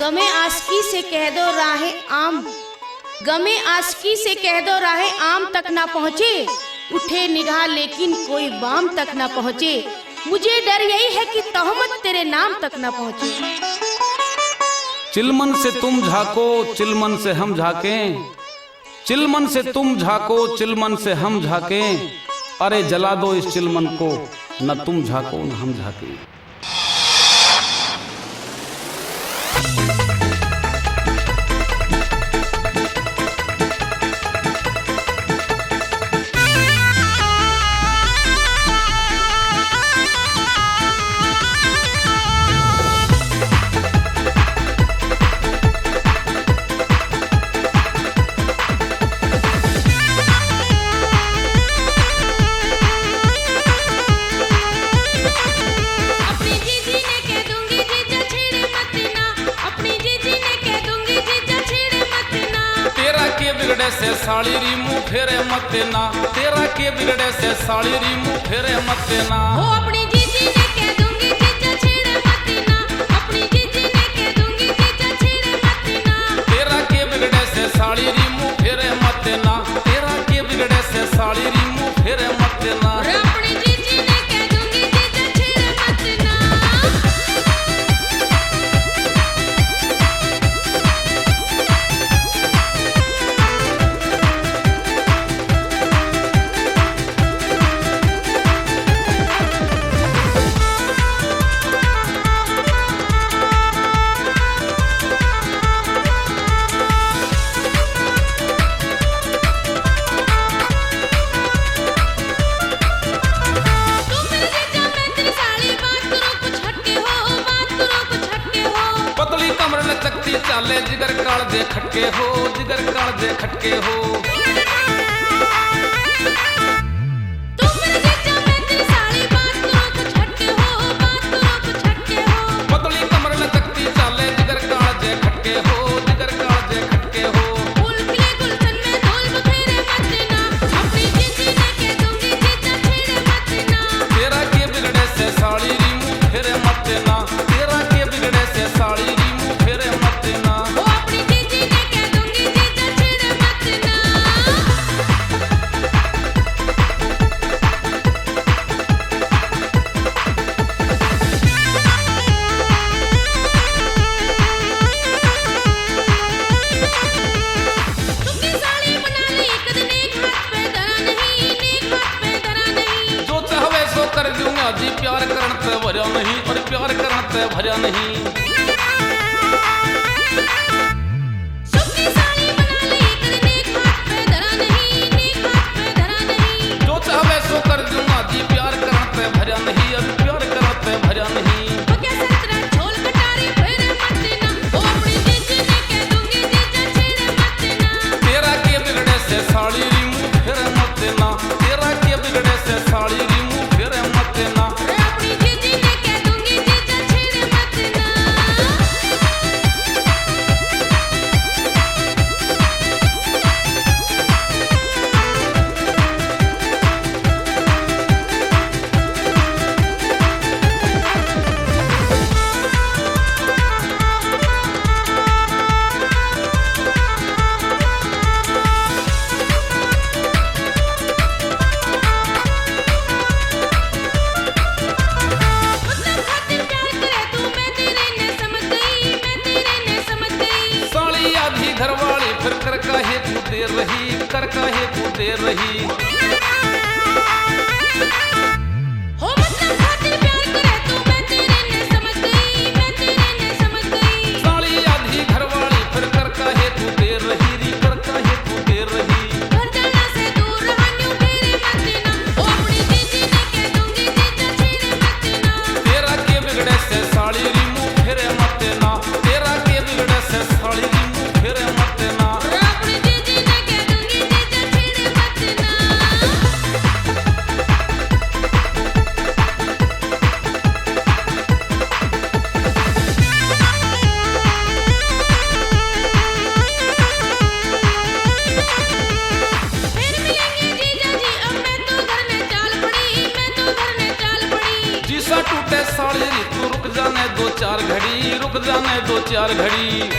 गमे आशिकी से कह दो राहे आम, गमे आशिकी से कह दो राहे आम तक ना पहुँचे, उठे निगाह लेकिन कोई बाम तक ना पहुँचे, मुझे डर यही है कि तोहमत तेरे नाम तक ना पहुँचे। चिलमन से तुम झाको चिलमन से हम झाकें, चिलमन से तुम झाको चिलमन से हम झाकें, अरे जला दो इस चिलमन को, न तुम झाको न हम झाकें। से साड़ी री मुंह फेरे मत ना, तेरा के बिगड़े से साड़ी री मुंह फेरे मत ना। ओ अपनी जीजी ने कह दूंगी जीजा छेड़े मत ना, अपनी जीजी ने कह दूंगी जीजा छेड़े मत ना। तेरा के बिगड़े से साड़ी री मुंह फेरे मत ना, तेरा के बिगड़े से साड़ी री मुंह फेरे मत ना। अपनी जीजी ने कह दूंगी जीजा छेड़े मत ना। चाले जिगर काल दे खटके हो, जिगर काल दे खटके हो। तुम मेरे जीजा मैं तेरी साली, बात करो कुछ हटके हो, बात करो कुछ हटके हो। पतली कमर लचकती चाले जिगर काल दे खटके हो, जिगर काल दे खटके हो। फूल खिले गुलशन में धूल बखेरे मत ना, अपनी जीजी ने कह दूंगी जीजा छेड़े मत ना। तेरा के बिगड़े से साड़ी री मुंह फेरे मत ना, तेरा के बिगड़े से साड़ी री मुंह फेरे मत ना। ओ अपनी जीजी ने कह दूंगी जीजा छेड़े मत ना। तुमने साड़ी बना ली कद नेक हाथ पे धरा नहीं, नेक हाथ पे धरा नहीं। जो चाहवे सो कर दूंगा जी, प्यार करन ते भर्या नहीं, और प्यार करन ते भर्या नहीं। तुमने साड़ी बना ली कद नेक हाथ पे धरा नहीं, नेक हाथ पे धरा नहीं। जो चाहवे सो कर दूंगा जी, प्यार करन ते भर्या नहीं, और प्यार करन ते भर्या नहीं। वो कैसे तेरा झोल कटारी फेरे मत ना, ओ अपनी जीजी ने कह दूंगी जीजा छेड़े मत ना। तेरा के बिगड़े से साड़ी री मुंह फेरे मत ना, तेरा के बिगड़े से साड़ी री मुंह फेरे मत ना। अपनी जीजी ने कह दूंगी जीजा छेड़े मत ना। मतलब खातिर प्यार करे तू, मैं तेरे ने समझ गई, मैं तेरे ने समझ गई। साड़ी आधी घरवाली फिर कर काहे तू देर रही, कर काहे तू देर रही। हो मतलब खातिर प्यार करे तू, मैं तेरे ने समझ गई, मैं तेरे ने समझ गई। साड़ी आधी घरवाली फिर कर काहे तू देर रही, री कर काहे तू देर रही। घर जाना से दूर रहन्यू फेरे मत ना, ओ अपनी जीजी ने कह दूंगी जीजा छेड़े मत ना। तेरा के बिगड़े से साड़ी री मुंह फेरे मत ना, तेरा के बिगड़े से साड़ी री मुंह फेरे मत ना। अपनी जीजी ने कह दूंगी जीजा छेड़े मत ना। घड़ी, रुक जाने दो चार घड़ी।